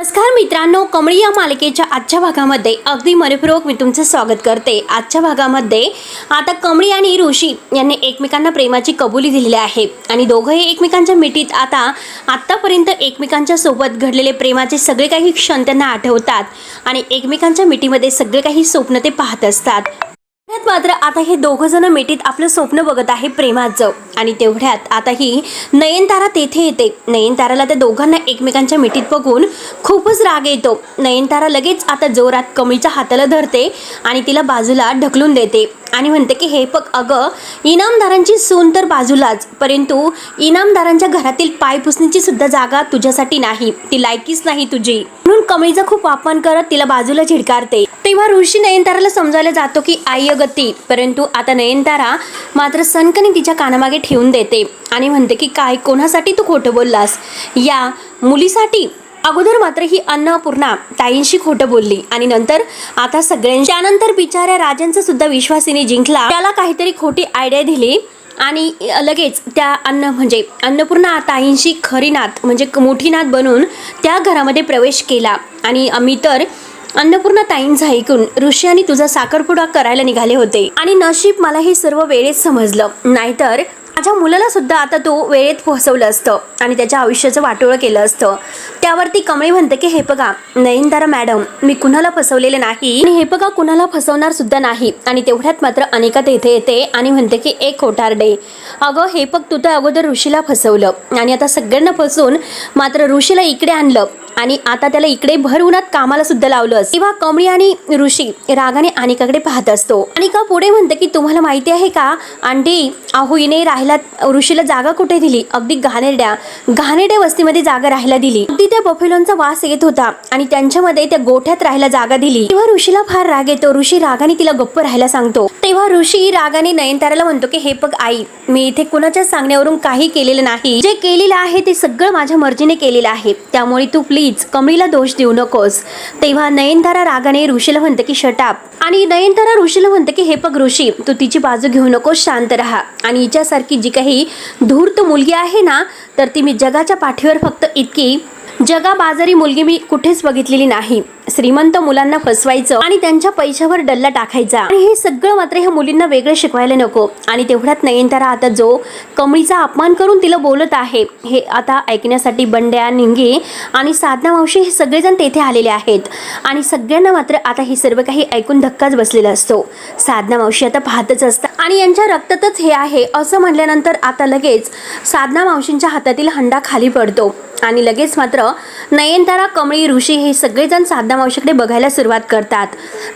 नमस्कार मित्रांनो, कमळी या मालिकेच्या आजच्या भागामध्ये अगदी मनपूर्वक मी तुमचं स्वागत करते। आजच्या भागामध्ये आता कमळी आणि ऋषी यांनी एकमेकांना प्रेमाची कबुली दिलेली आहे आणि दोघंही एकमेकांच्या मिठीत आतापर्यंत एकमेकांच्या सोबत घडलेले प्रेमाचे सगळे काही क्षण त्यांना आठवतात आणि एकमेकांच्या मिठीमध्ये सगळे काही स्वप्न ते पाहत असतात। मात्र आता हे दोघं जण मिठीत आपलं स्वप्न बघत आहे प्रेमाचं आणि तेवढ्यात आता ही नयनतारा तेथे येते। नयनताराला त्या दोघांना एकमेकांच्या मिठीत बघून खूपच राग येतो। नयनतारा लगेच आता जोरात कमळीच्या हाताला धरते आणि तिला बाजूला ढकलून देते आणि म्हणते की हे बघ अगं, इनामदारांची सून तर बाजूलाच, परंतु इनामदारांच्या घरातील पाय पुसण्याची सुद्धा जागा तुझ्यासाठी नाही, ती लायकीच नाही तुझी। म्हणून कमळीचा खूप अपमान करत तिला बाजूला झिडकारते। तेव्हा ऋषी नयनताराला समजायला जातो की आई अगती, परंतु आता नयनतारा मात्र सनकने तिच्या कानामागे ठेवून देते आणि म्हणते की काय, कोणासाठी तू खोटं बोललास? या मुलीसाठी? अगोदर मात्र ही अन्नपूर्णा ताईंशी खोटं बोलली आणि नंतर आता सगळ्यांच्यानंतर बिचाऱ्या राजांचा सुद्धा विश्वासीने जिंकला, त्याला काहीतरी खोटी आयडिया दिली आणि लगेच त्या अन्नपूर्णा ताईंशी खरी नात म्हणजे मोठी नात बनून त्या घरामध्ये प्रवेश केला। आणि आम्ही तर अन्नपूर्णा ताईंचं ऐकून ऋषी आणि तुझा साखरपुडा करायला निघाले होते आणि नशीब मला हे सर्व वेळेत समजलं, नाहीतर माझ्या मुलाला सुद्धा आता तो वेळेत पोहोचवलं असतं आणि त्याच्या आयुष्याचं वाटोळं केलं असतं। त्यावरती कमळी म्हणते की हे बघा नयनतारा मॅडम, मी कुणाला फसवलेले नाही आणि हे बघा कुणाला फसवणार सुद्धा नाही। आणि तेवढ्यात मात्र अनिका तेथे येते आणि म्हणते की एक खोटारडे, अगं हे बघ तू तर अगोदर ऋषीला फसवलं आणि आता सगळ्यांना फसवून मात्र ऋषीला इकडे आणलं आणि आता त्याला इकडे भर उन्हात कामाला सुद्धा लावलं। तेव्हा कमळी आणि ऋषी रागाने अनिकाकडे पाहत असतो। अनिका पुढे म्हणते की तुम्हाला माहिती आहे का आंटी, अहो हिने राहायला ऋषीला जागा कुठे दिली? अगदी घाणेरड्या वस्तीमध्ये जागा राहायला दिली। अगदी त्या बफेलोंचा वास येत होता आणि त्यांच्यामध्ये त्या गोठ्यात राहायला जागा दिली। तेव्हा ऋषीला फार राग येतो। ऋषी रागाने तिला गप्प राहायला सांगतो। तेव्हा ऋषी रागाने नयनताराला म्हणतो की हे बघ आई, मी इथे कुणाच्या सांगण्यावरून काही केलेलं नाही, जे केलेलं आहे ते सगळं माझ्या मर्जीने केलेलं आहे, त्यामुळे तू प्लीज कमळीला दोष देऊ नकोस। तेव्हा नयनतारा रागाने ऋषीला म्हणते की शटाप आणि नयनतारा ऋषीला म्हणते की हे बघ ऋषी, तू तिची बाजू घेऊ नकोस, शांत राहा। आणि हिच्यासारखी जी काही धूर्त मुलगी आहे ना, तर ती मी जगाच्या पाठीवर फक्त इतकी जगाबाजारी मुलगी मी कुठेच बघितलेली नाही। श्रीमंत मुलांना फसवायचं आणि त्यांच्या पैशावर डल्ला टाकायचा आणि हे सगळं मात्र ह्या मुलींना वेगळं शिकवायला नको। आणि तेवढ्यात नयनतारा आता जो कमळीचा अपमान करून तिला बोलत आहे हे आता ऐकण्यासाठी बंड्या, निंगे आणि साधना मावशी हे सगळेजण तेथे आलेले आहेत आणि सगळ्यांना मात्र आता हे सर्व काही ऐकून धक्काच बसलेला असतो। साधना मावशी आता पाहतच असतात आणि यांच्या रक्तातच हे आहे असं म्हटल्यानंतर आता लगेच साधना मावशींच्या हातातील हंडा खाली पडतो आणि लगेच मात्र नयनतारा, कमळी, ऋषी हे सगळेजण साधना मावशीकडे बघायला सुरुवात करतात।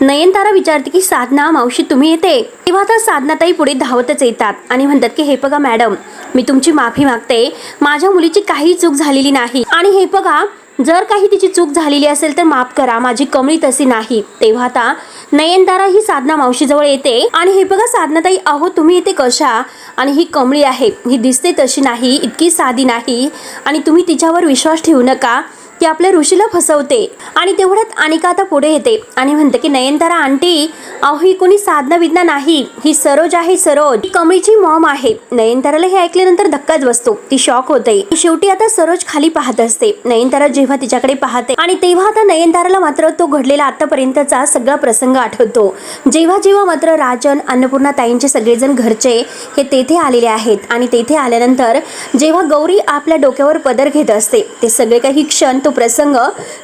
नयनतारा विचारते की साधना मावशी तुम्ही येते? तेव्हा आता साधनाताई पुढे धावतच येतात आणि म्हणतात की हे बघा मॅडम, मी तुमची माफी मागते, माझ्या मुलीची काही चूक झालेली नाही आणि हे बघा जर काही तिची चूक झालेली असेल तर माफ करा, माझी कमळी तशी नाही। तेव्हा आता नयनतारा ही साधना मावशीजवळ येते आणि हे बघा साधनाताई, अहो तुम्ही इथे कशा? आणि ही कमळी आहे, ही दिसते तशी नाही, इतकी साधी नाही आणि तुम्ही तिच्यावर विश्वास ठेवू नका, ती आपल्या ऋषीला फसवते। आणि तेवढ्यात अनिका आता पुढे येते आणि म्हणते की नयनतारा आंटी, अहो ही कोणी साधना विधना नाही, ही सरोज आहे, सरोज, ही कमळीची मॉम आहे। नयनताराला हे ऐकल्यानंतर धक्काच बसतो, ती शॉक होते। शेवटी आता सरोज खाली पाहत असते। नयनतारा जेव्हा तिच्याकडे पाहते आणि तेव्हा आता नयनताराला मात्र तो घडलेला आतापर्यंतचा सगळा प्रसंग आठवतो। जेव्हा मात्र राजन, अन्नपूर्णा ताईंचे सगळेजण घरचे हे तेथे आलेले आहेत आणि तेथे आल्यानंतर जेव्हा गौरी आपल्या डोक्यावर पदर घेत असते ते सगळे काही क्षण, तो प्रसंग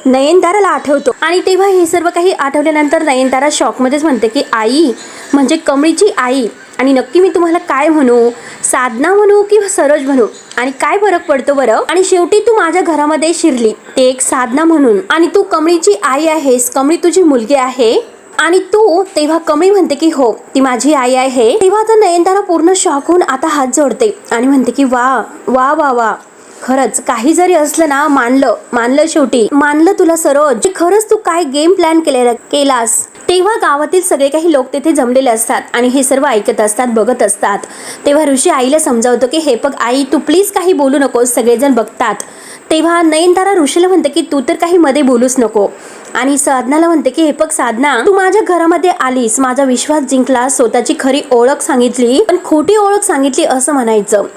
नयनताराला आठवतो आणि तेव्हा हे सर्व काही आठवल्यानंतर नयनतारा शॉकमध्येच म्हणते की आई म्हणजे कमळीची आई, आणि नक्की मी तुम्हाला काय म्हणू, साधना म्हणू किंवा सरोज म्हणू, आणि काय फरक पडतो बरं? आणि शेवटी तू माझ्या घरामध्ये शिरली ते एक साधना म्हणून आणि तू कमळीची आई आहेस, कमळी तुझी मुलगी आहे आणि तू, तेव्हा कमळी म्हणते की हो ती माझी आई आहे। तेव्हा आता नयनतारा पूर्ण शॉक होऊन आता हात जोडते आणि म्हणते की वा वा वा वा, खरंच काही जरी असलं ना, मानलं शेवटी मानलं तुला सरोज, खरंच तू काय गेम प्लॅन केलास। तेव्हा गावातील सगळे काही लोक तेथे जमलेले असतात आणि हे सर्व ऐकत असतात, बघत असतात। तेव्हा ऋषी आईला समजावतो की हे बघ आई, तू प्लीज काही बोलू नकोस, सगळेजण बघतात। तेव्हा नयनतारा ऋषीला म्हणते की तू तर काही मध्ये बोलूच नको आणि साधनाला म्हणते की हे बघ साधना, तू माझ्या घरामध्ये आलीस, माझा विश्वास जिंकला, स्वतःची खरी ओळख सांगितली पण खोटी ओळख सांगितली असं म्हणायचं।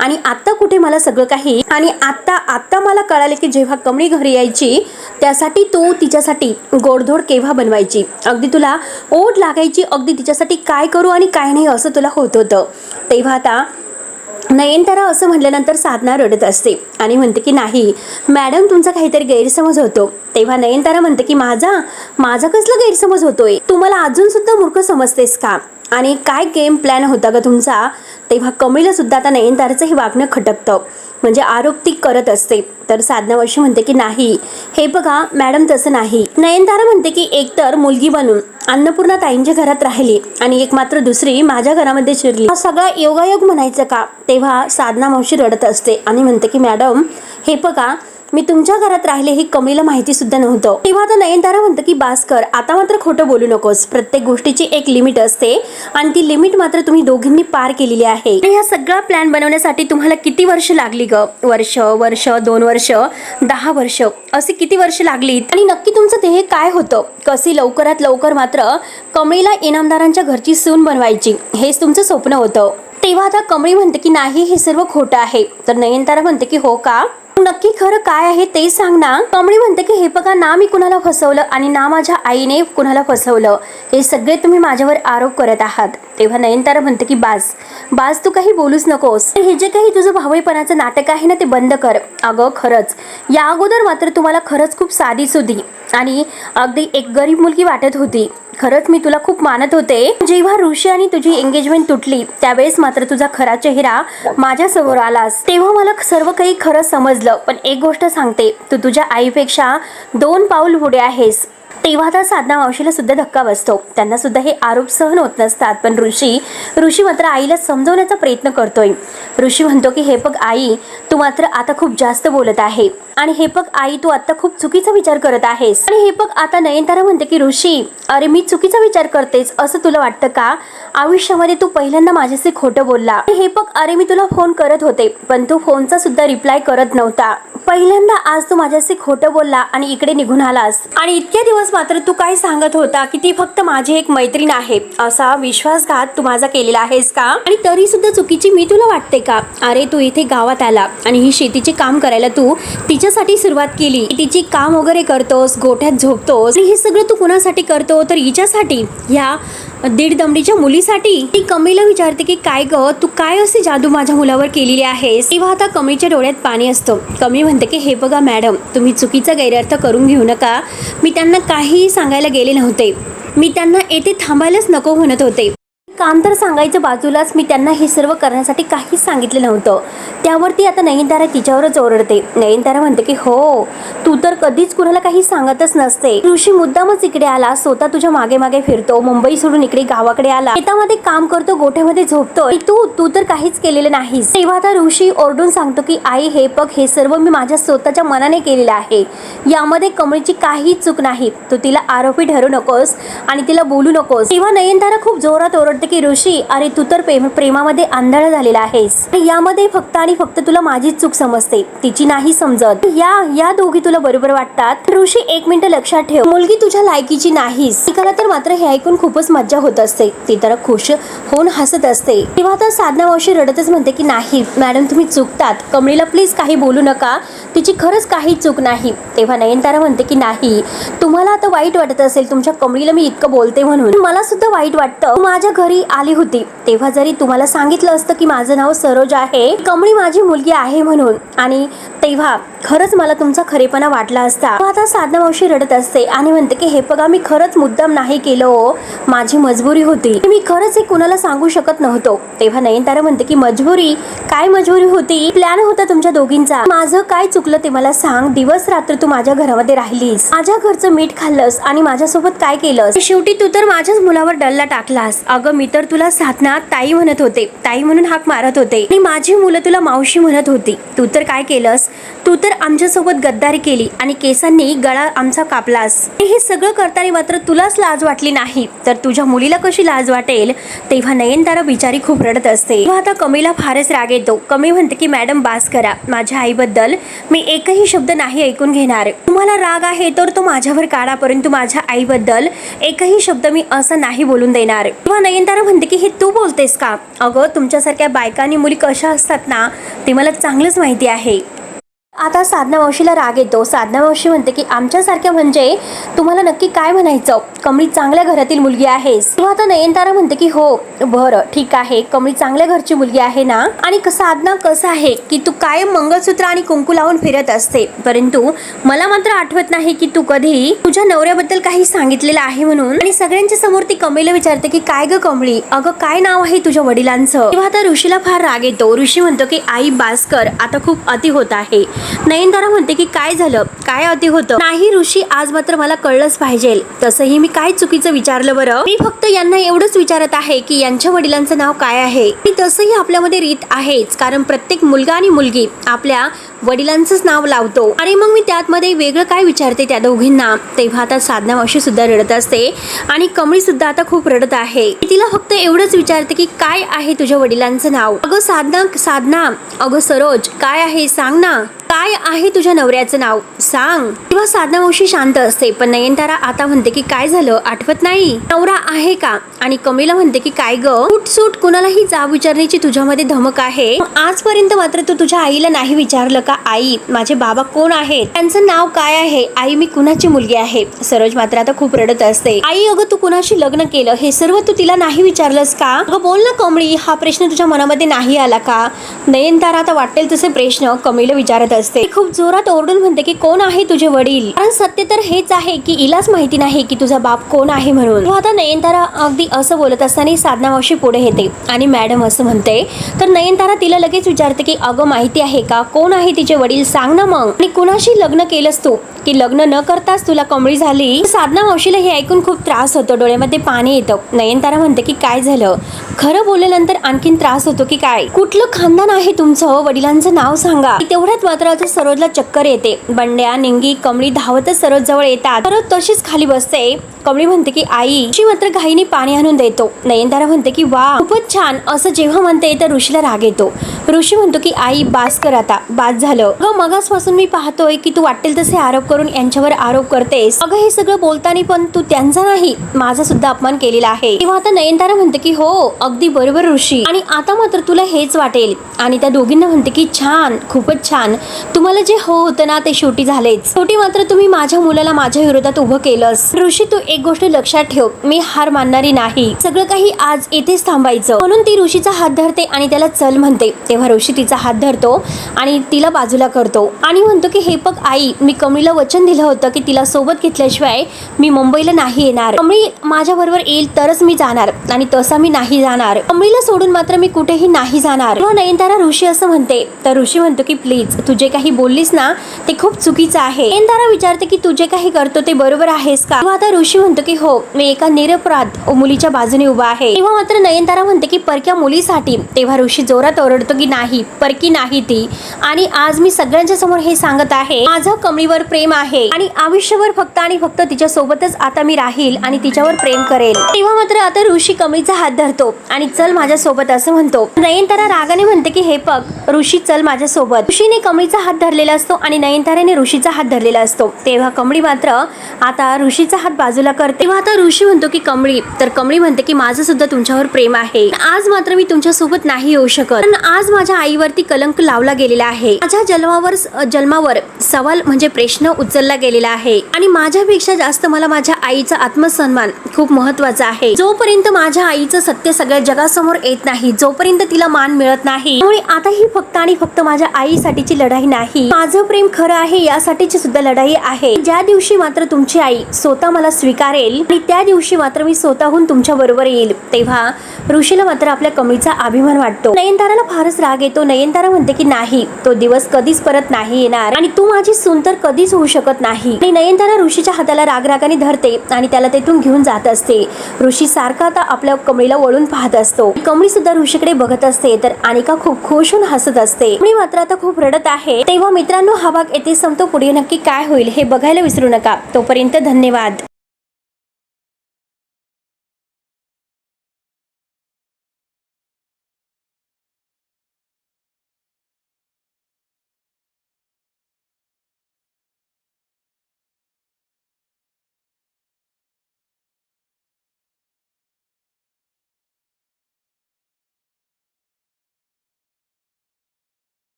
आणि आता कुठे मला सगळं काही, आणि आता मला कळाले की जेव्हा कमळी घरी यायची त्यासाठी तू तिच्यासाठी गोडधोड केव्हा बनवायची, अगदी तुला ओढ लागायची, अगदी तिच्यासाठी काय करू आणि काय नाही असं तुला होत होतं. तेव्हा आता नयनतारा असं म्हटल्यानंतर साधना रडत असते आणि म्हणते की नाही मॅडम, तुमचा काहीतरी गैरसमज होतो. तेव्हा नयनतारा म्हणते की माझा कसला गैरसमज होतोय, तुम्हाला अजून सुद्धा मूर्ख समजतेस का, आणि काय गेम प्लॅन होता का तुमचा. तेव्हा कमळीला सुद्धा आता नयनताराचं हे वागणं खटकतं, म्हणजे आरोप ती करत असते. तर साधना मावशी म्हणते की नाही हे बघा मॅडम, तसं नाही. नयनतारा म्हणते की एकतर मुलगी बनून अन्नपूर्णा ताईंच्या घरात राहिली आणि एक मात्र दुसरी माझ्या घरामध्ये शिरली, हा सगळा योगायोग म्हणायचं का. तेव्हा साधना मावशी रडत असते आणि म्हणते की मॅडम हे बघा, मी तुमच्या घरात राहिले ही कमळीला माहिती सुद्धा नव्हतं. तेव्हा आता नयनतारा म्हणतं की बास्कर, आता मात्र खोटं बोलू नकोस. प्रत्येक गोष्टीची एक लिमिट असते आणि ती लिमिट मात्र तुम्ही दोघींनी पार केलेली आहे. आणि हा सगळा प्लॅन बनवण्यासाठी तुम्हाला किती वर्ष लागली ग. वर्ष 2 वर्ष 10 वर्ष असे किती वर्ष लागली. आणि नक्की तुमचं ध्येय काय होतं. कशी लवकरात लवकर मात्र कमळीला इनामदारांच्या घरची सून बनवायची, हेच तुमचं स्वप्न होतं. तेव्हा आता कमळी म्हणते की नाही हे सर्व खोटं आहे. तर नयनतारा म्हणते की हो का, नक्की खरं काय आहे ते सांग ना. कमळी म्हणते की हे बघा ना, मी कुणाला फसवलं आणि ना माझ्या आईने कुणाला फसवलं, हे सगळे तुम्ही माझ्यावर आरोप करत आहात. तेव्हा नयनतारा म्हणते की बास तू काही बोलूच नकोस. हे जे काही तुझं भावईपणाचं नाटक आहे ना ते बंद कर. अगं खरंच या अगोदर मात्र तुम्हाला खरंच खूप साधी सुधी आणि अगदी एक गरीब मुलगी वाटत होती. खरंच मी तुला खूप मानत होते. जेव्हा ऋषी आणि तुझी एंगेजमेंट तुटली त्यावेळेस मात्र तुझा खरा चेहरा माझ्या समोर आलास, तेव्हा मला सर्व काही खरं समजलं. पण एक गोष्ट सांगते, तू तुझ्या आईपेक्षा 2 पाऊल पुढे आहेस. तेव्हा आता साधना मावशीला सुद्धा धक्का बसतो. त्यांना सुद्धा हे आरोप सहन होत नसतात. पण ऋषी मात्र आईला समजवण्याचा प्रयत्न करतोय. ऋषी म्हणतो की हे बघ आई, तू मात्र आता खूप जास्त बोलत आहे आणि हे बघ आई, तू आता खूप चुकीचा विचार करत आहेस. आणि हे बघ आता नयनतारा म्हणते की ऋषी, अरे मी चुकीचा विचार करतेस असं तुला वाटतं का. आयुष्यामध्ये तू पहिल्यांदा माझ्याशी खोटं बोलला. हे बघ अरे, मी तुला फोन करत होते पण तू फोनचा सुद्धा रिप्लाय करत नव्हता. पहिल्यांदा आज तू माझ्याशी खोटं बोलला आणि इकडे निघून आलास. आणि इतके दिवस मात्र तू काय सांगत होता की ती फक्त माझी एक मैत्रीण आहे, असा विश्वासघात तू माझा केलेला आहेस का. आणि तरी सुद्धा चुकीची मी तुला वाटते का. अरे तू इथे गावात आला आणि ही शेतीचे काम करायला तू तिच्यासाठी सुरुवात केली. तिची काम वगैरे करतोस, गोठ्यात झोपतोस आणि हे सगळं तू कुणासाठी करतो, तर हिच्यासाठी, ह्या 1.5 दमडीच्या मुलीसाठी. ती कमळीला विचारते की काय ग, तू काय असे जादू माझ्या मुलावर केलेली आहेस. तेव्हा आता कमळीच्या डोळ्यात पाणी असतं. कमळी म्हणते की हे बघा मॅडम, तुम्ही चुकीचा गैरअर्थ करून घेऊ नका. मी त्यांना काहीही सांगायला गेले नव्हते. मी त्यांना येथे थांबायलाच नको म्हणत होते. काम तर सांगायचं बाजूलाच, मी त्यांना हे सर्व करण्यासाठी काहीच सांगितलं नव्हतं. त्यावरती आता नयनतारा तिच्यावरच ओरडते. नयनतारा म्हणते की हो, तू तर कधीच कुणाला काही सांगतच नसते. ऋषी मुद्दामच इकडे आला, स्वतः तुझ्या मागे मागे फिरतो, मुंबई सोडून इकडे गावाकडे आला, शेतामध्ये काम करतो, गोठ्यामध्ये झोपतो, तू तर काहीच केलेलं नाहीस. तेव्हा आता ऋषी ओरडून सांगतो की आई हे बघ, हे सर्व मी माझ्या स्वतःच्या मनाने केलेलं आहे. यामध्ये कमळीची काहीच चूक नाही. तू तिला आरोपी ठरू नकोस आणि तिला बोलू नकोस. तेव्हा नयनतारा खूप जोरात ओरडते की ऋषी, अरे तू तर प्रेमामध्ये आंधळ झालेला आहेस. यामध्ये फक्त आणि फक्त तुला माझीच चूक समजते, तिची नाही समजत. या दोघी तुला बरोबर वाटतात. ऋषी 1 मिनिट लक्षात ठेव, मुलगी तुझ्या लायकीची नाहीस. तिला तर मात्र हे ऐकून खूपच मज्जा होत असते. ती तर खुश होऊन हसत असते. तेव्हा तर साधना मावशी रडतच म्हणते की नाही मॅडम, तुम्ही चुकतात. कमळीला प्लीज काही बोलू नका, तिची खरंच काही चूक नाही. तेव्हा नयनतारा म्हणते की नाही, तुम्हाला आता वाईट वाटत असेल तुमच्या कमळीला मी इतकं बोलते म्हणून, मला सुद्धा वाईट वाटतं. माझ्या घरी आली होती तेव्हा जरी तुम्हाला सांगितलं असतं की माझं नाव सरोज आहे, कमळी माझी मुलगी आहे म्हणून, आणि तेव्हा खरंच मला तुमचा खरेपणा वाटला असता. आता साधना मावशी रडत असते आणि म्हणते की हे बघा, मी खरंच मुद्दाम नाही केलं हो, माझी मजबुरी होती, मी खरंच हे कुणाला सांगू शकत नव्हतो. तेव्हा नयनतारा म्हणते की मजबुरी काय मजबुरी होती, प्लॅन होता तुमच्या दोघींचा. माझं काय चुकलं ते मला सांग. दिवस रात्र तू माझ्या घरामध्ये राहिलीस, माझ्या घरचं मीठ खाल्लंस आणि माझ्यासोबत काय केलंस. शेवटी तू तर माझ्याच मुलावर डल्ला टाकलास. अगं मी तर तुला साधना ताई म्हणत होते, ताई म्हणून हाक मारत होते आणि माझी मुलं तुला मावशी म्हणत होती. तू तर काय केलंस, तू तर आमच्यासोबत गद्दारी केली आणि केसांनी गळा आमचा कापलास. हे सगळं करताना मात्र तुलाच लाज वाटली नाही तर तुझ्या मुलीला कशी लाज वाटेल. तेव्हा नयनतारा बिचारी खूप रडत असते. तेव्हा आता कमळीला फारच राग येतो. कमळी म्हणते की मॅडम बास करा, माझ्या आईबद्दल मी एकही शब्द नाही ऐकून घेणार. तुम्हाला राग आहे तर तो माझ्यावर काढा, परंतु माझ्या आईबद्दल एकही शब्द मी असं नाही बोलून देणार. तेव्हा नयनतारा म्हणते की हे तू बोलतेस का. अगं तुमच्यासारख्या बायका आणि मुली कशा असतात ना ते मला चांगलंच माहिती आहे. आता साधना मावशीला राग येतो. साधना मावशी म्हणते की आमच्यासारख्या म्हणजे तुम्हाला नक्की काय म्हणायचं? कमळी चांगल्या घरातील मुलगी आहेस. तेव्हा आता नयनतारा म्हणते की हो बरं ठीक आहे, कमळी चांगल्या घरची मुलगी आहे ना. आणि साधना कसं आहे की तू कायम मंगळसूत्र आणि कुंकू लावून फिरत असते, परंतु मला मात्र आठवत नाही की तू कधी तुझ्या नवऱ्याबद्दल काही सांगितलेलं आहे म्हणून. आणि सगळ्यांच्या समोर ती कमळीला विचारते की काय ग कमळी, अगं काय नाव आहे तुझ्या वडिलांचं? तेव्हा आता ऋषीला फार राग येतो. ऋषी म्हणतो की आई भास्कर आता खूप अति होत आहे. नयनतारा म्हणते की काय झालं, काय अति होतं? नाही ऋषी, आज मात्र मला कळलंच पाहिजे. तसंही मी काय चुकीचं विचारलं बरं? मी फक्त यांना एवढंच विचारत आहे की यांच्या वडिलांचं नाव काय आहे. तसंही आपल्यामध्ये रीत आहेच, कारण प्रत्येक मुलगा आणि मुलगी आपल्या वडिलांचंच नाव लावतो. आणि मग मी त्यातमध्ये वेगळं काय विचारते त्या दोघींना. तेव्हा आता साधना मावशी सुद्धा रडत असते आणि कमळी सुद्धा आता खूप रडत आहे. तिला फक्त एवढंच विचारते की काय आहे तुझ्या वडिलांचं नाव? अगं साधना, अगं सरोज, काय आहे सांग ना, काय आहे तुझ्या नवऱ्याचं नाव सांग. तेव्हा साधना मावशी शांत असते, पण नयनतारा आता म्हणते की काय झालं, आठवत नाही? नवरा आहे का? आणि कमळीला म्हणते की काय ग, सूट कुणालाही जाब विचारण्याची तुझ्यामध्ये धमक आहे. आजपर्यंत मात्र तू तुझ्या आईला नाही विचारलं का, आई माझे बाबा कोण आहेत, त्यांचं नाव काय आहे? आई मी कुणाची मुलगी आहे? सरोज मात्र आता खूप रडत असते. आई अगं तू कुणाशी लग्न केलं हे सर्व तू तिला नाही विचारलंस का? अगं बोल ना कमळी, हा प्रश्न तुझ्या मनामध्ये नाही आला का? नयनतारा आता वाटेल तसे प्रश्न कमळीला विचारत असते. खूप जोरात ओरडून म्हणते की कोण आहे तुझे वडील? कारण सत्य तर हेच आहे की इलाच माहिती नाही की तुझा बाप कोण आहे म्हणून. आता नयनतारा अगदी असं बोलत असताना साधना मावशी पुढे येते आणि मॅडम असं म्हणते. तर नयनतारा तिला लगेच विचारते की अगं माहिती आहे का कोण आहे तिचे वडील, सांग ना मग. आणि कुणाशी लग्न केलंस तू की लग्न न करताच तुला कमळी झाली? साधना मावशीला हे ऐकून खूप त्रास होतो, डोळ्यामध्ये पाणी येतं. नयनतारा म्हणते की काय झालं, खरं बोलल्यानंतर आणखीन त्रास होतो की काय? कुठलं खानदान आहे तुमचं, वडिलांचं नाव सांगा. तेवढ्यात मात्र सरोजला चक्कर येते. बंड्या, निंगी, कमळी धावतच सरोज जवळ येतात. सरोज तशीच खाली बसते. कमळी म्हणते की आई. ऋषी मात्र घाईने पाणी आणून देतो. नयनतारा म्हणते की वा खूपच छान. असं जेव्हा म्हणते तर ऋषीला राग येतो. ऋषी म्हणतो की आई बास कर आता, बास झालं. अगं मगासपासून मी पाहतोय की तू वाटेल तसे आरोप करून यांच्यावर आरोप करतेस. अगं हे सगळं बोलताना पण तू त्यांचा नाही माझा सुद्धा अपमान केलेला आहे. तेव्हा आता नयनतारा म्हणते की हो अगदी बरोबर ऋषी, आणि आता मात्र तुला हेच वाटेल. आणि त्या दोघींना म्हणते की छान, खूपच छान. तुम्हाला जे हो होतं ना ते शेवटी झालेच. शेवटी मात्र तुम्ही माझ्या मुलाला माझ्या विरोधात उभं केलंस. ऋषी तू एक गोष्ट लक्षात ठेव, मी हार मानणारी नाही. सगळं काही आज येथेच थांबायचं. म्हणून ती ऋषीचा हात धरते आणि त्याला चल म्हणते. तेव्हा ऋषी तिचा हात धरतो आणि तिला बाजूला करतो आणि म्हणतो की हे बघ आई, मी कमळीला वचन दिलं होतं की तिला सोबत घेतल्याशिवाय मी मुंबईला नाही येणार. कमळी माझ्या बरोबर येईल तरच मी जाणार, आणि तसा मी नाही जाणार. कमळीला सोडून मात्र मी कुठेही नाही जाणार. तेव्हा नयनतारा ऋषी असं म्हणते. तर ऋषी म्हणतो की प्लीज तू जे काही बोललीस ना ते खूप चुकीचं आहे. नयनतारा विचारते की तू जे काही करतो ते बरोबर आहेस का? तेव्हा आता ऋषी म्हणतो की हो, मी एका निरपराध मुलीच्या बाजूने उभा आहे. तेव्हा मात्र नयनतारा म्हणते की परक्या मुलीसाठी. तेव्हा ऋषी जोरात ओरडतो की नाही, परकी नाही ती, आणि आज मी सगळ्यांच्या समोर हे सांगत आहे, माझं कमळीवर प्रेम आहे आणि आयुष्यभर फक्त आणि फक्त तिच्या सोबतच आता मी राहील आणि तिच्यावर प्रेम करेल. तेव्हा मात्र आता ऋषी कमळीचा हात धरतो आणि चल माझ्या सोबत असं म्हणतो. नयनतारा रागाने म्हणते की हे बघ ऋषी चल माझ्या सोबत. ऋषीने कमळीचा हात धरलेला असतो आणि नयनताराने ऋषीचा हात धरलेला असतो. तेव्हा कमळी मात्र आता ऋषीचा हात बाजूला करते. तेव्हा आता ऋषी म्हणतो की कमळी. तर कमळी म्हणते की माझं सुद्धा तुमच्यावर प्रेम आहे, आज मात्र मी तुमच्या सोबत नाही येऊ शकत, कारण आज माझ्या आईवरती कलंक लावला गेलेला आहे. माझ्या जन्मावर सवाल म्हणजे प्रश्न उचलला गेलेला आहे, आणि माझ्यापेक्षा जास्त मला माझ्या आईचा आत्मसन्मान खूप महत्वाचा आहे. जोपर्यंत माझ्या आईचं सत्य सगळ्या जगासमोर येत नाही, जोपर्यंत तिला मान मिळत नाही, त्यामुळे आता ही फक्त आणि फक्त माझ्या आईसाठीची लढाई नाही, माझं प्रेम खरं आहे यासाठीची सुद्धा लढाई आहे. ज्या दिवशी मात्र तुमची आई स्वतः मला स्वीकारेल आणि त्या दिवशी मात्र मी स्वतःहून तुमच्या बरोबर येईल. तेव्हा ऋषीला मात्र आपल्या कमळीचा अभिमान वाटतो. नयनताराला फारच राग येतो. नयनतारा म्हणते की नाही, तो दिवस कधीच परत नाही येणार आणि तू माझी सून तर कधीच होऊ शकत नाही. आणि नयनतारा ऋषीच्या हाताला रागाने धरते आणि त्याला तेथून घेऊन जात असते. ऋषी सारखा आता आपल्या कमळीला वळून पाहत असतो. कमळी सुद्धा ऋषीकडे बघत असते, तर अनिका खूप खुश होऊन हसत असते. कमळी मात्र आता खूप रडत आहे. तेव्हा मित्रांनो, हा भाग येथे संपतो. पुढे नक्की काय होईल हे बघायला विसरू नका. तोपर्यंत धन्यवाद.